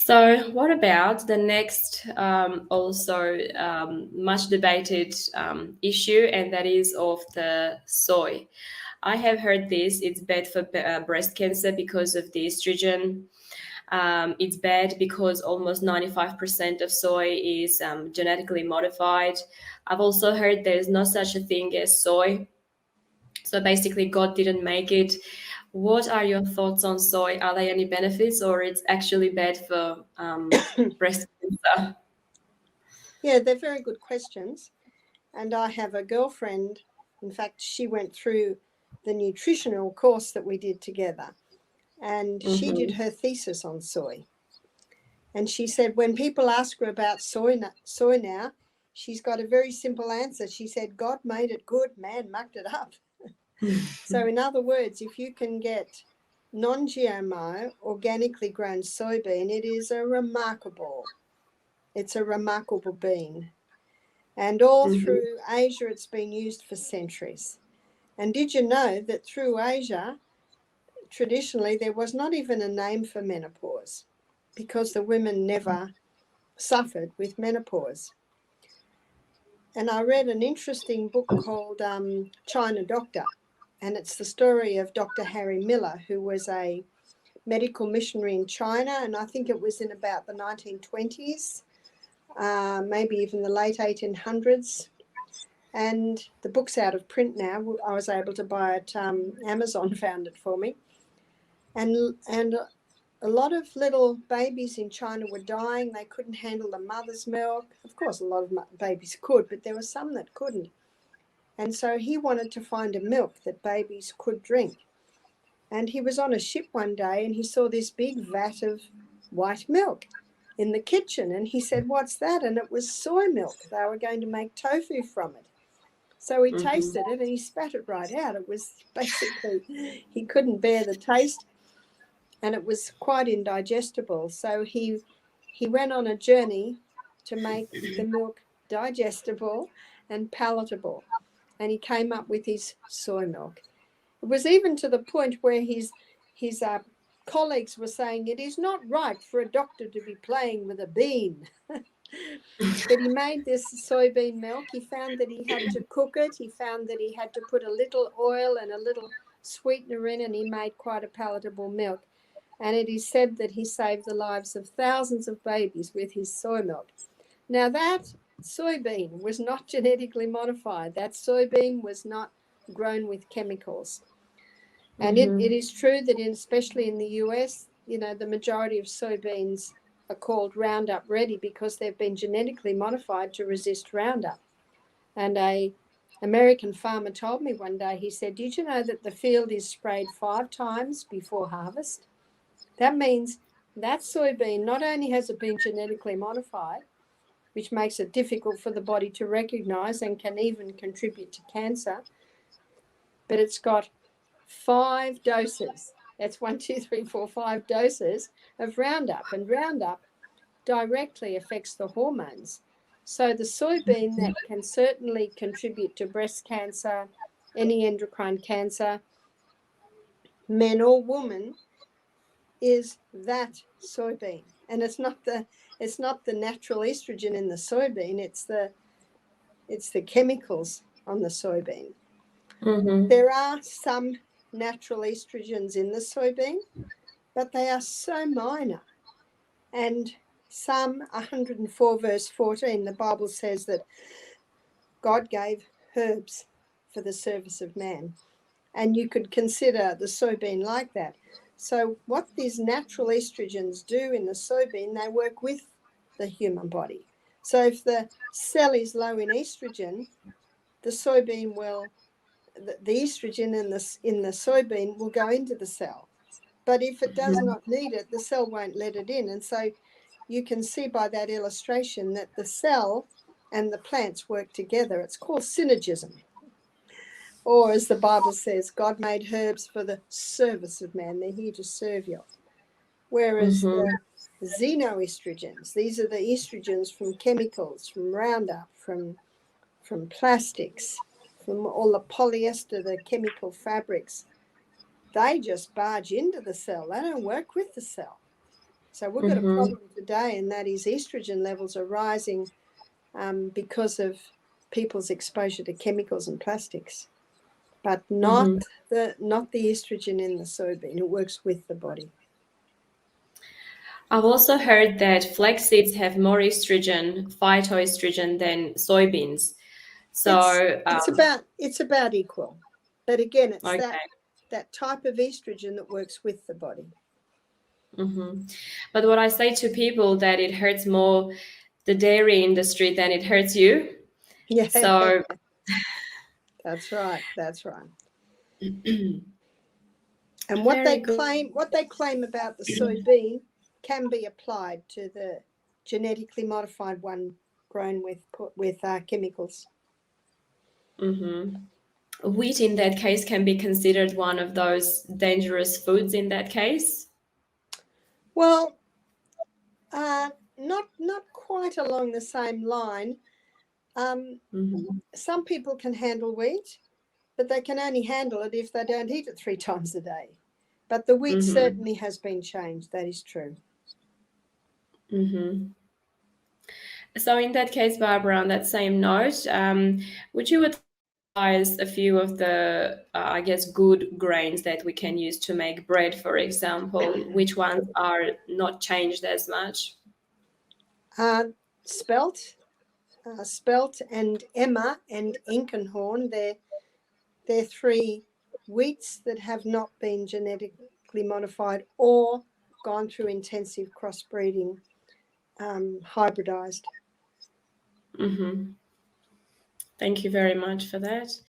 So, what about the next, also much debated issue, and that is of the soy? I have heard this. It's bad for breast cancer because of the estrogen. It's bad because almost 95% of soy is genetically modified. I've also heard there's no such a thing as soy. So basically, God didn't make it. What are your thoughts on soy? Are there any benefits, or it's actually bad for breast cancer? Yeah, they're very good questions. And I have a girlfriend, in fact, she went through the nutritional course that we did together, and she did Mm-hmm. her thesis on soy. And she said when people ask her about soy now, she's got a very simple answer. She said, God made it good, man mucked it up. So, in other words, if you can get non GMO, organically grown soybean, it's a remarkable bean. And all Mm-hmm. through Asia, it's been used for centuries. And did you know that through Asia, traditionally, there was not even a name for menopause because the women never suffered with menopause? And I read an interesting book called China Doctor, and it's the story of Dr. Harry Miller, who was a medical missionary in China, and I think it was in about the 1920s, maybe even the late 1800s. And the book's out of print now. I was able to buy it. Amazon found it for me. And a lot of little babies in China were dying. They couldn't handle the mother's milk. Of course, a lot of babies could, but there were some that couldn't. And so he wanted to find a milk that babies could drink. And he was on a ship one day and he saw this big vat of white milk in the kitchen. And he said, "What's that?" And it was soy milk. They were going to make tofu from it. So he Mm-hmm. tasted it and he spat it right out. It was basically, he couldn't bear the taste and it was quite indigestible. So he went on a journey to make the milk digestible and palatable. And he came up with his soy milk. It was even to the point where his colleagues were saying it is not right for a doctor to be playing with a bean. But he made this soybean milk. He found that he had to cook it. He found that he had to put a little oil and a little sweetener in, and he made quite a palatable milk. And it is said that he saved the lives of thousands of babies with his soy milk. Now, that soybean was not genetically modified. That soybean was not grown with chemicals. And it Mm-hmm. is true that especially in the US, the majority of soybeans are called Roundup Ready because they've been genetically modified to resist Roundup. And a American farmer told me one day, he said, "Did you know that the field is sprayed 5 times before harvest?" That means that soybean not only has it been genetically modified, which makes it difficult for the body to recognize and can even contribute to cancer, but it's got 5 doses. That's 1, 2, 3, 4, 5 doses of Roundup. And Roundup directly affects the hormones. So the soybean that can certainly contribute to breast cancer, any endocrine cancer, men or women, is that soybean. And it's not the natural estrogen in the soybean, it's the chemicals on the soybean. Mm-hmm. There are some natural estrogens in the soybean, but they are so minor. And Psalm 104 verse 14, the Bible says that God gave herbs for the service of man. And you could consider the soybean like that. So what these natural estrogens do in the soybean, they work with the human body. So if the cell is low in estrogen, the soybean will, the estrogen in the soybean will go into the cell. But if it does not need it, the cell won't let it in. And so you can see by that illustration that the cell and the plants work together. It's called synergism. Or as the Bible says, God made herbs for the service of man. They're here to serve you. Whereas Mm-hmm. the xenoestrogens, these are the estrogens from chemicals, from Roundup, from plastics, from all the polyester, the chemical fabrics. They just barge into the cell. They don't work with the cell. So we've got a problem today, and that is estrogen levels are rising because of people's exposure to chemicals and plastics, but not the estrogen in the soybean. It works with the body. I've also heard that flax seeds have more estrogen, phytoestrogen, than soybeans. So it's about equal, but again, it's okay. that type of estrogen that works with the body. But what I say to people that it hurts more the dairy industry than it hurts you. Yeah. So that's right. And what they claim about the soybean can be applied to the genetically modified one grown with chemicals. Wheat in that case can be considered one of those dangerous foods in that case? Well, not quite along the same line. Some people can handle wheat, but they can only handle it if they don't eat it 3 times a day. But the wheat certainly has been changed. That is true. So in that case, Barbara, on that same note, would you advise a few of the, I guess, good grains that we can use to make bread, for example? Which ones are not changed as much? Spelt and Emma and Inkenhorn, they're 3 wheats that have not been genetically modified or gone through intensive crossbreeding, hybridized. Thank you very much for that.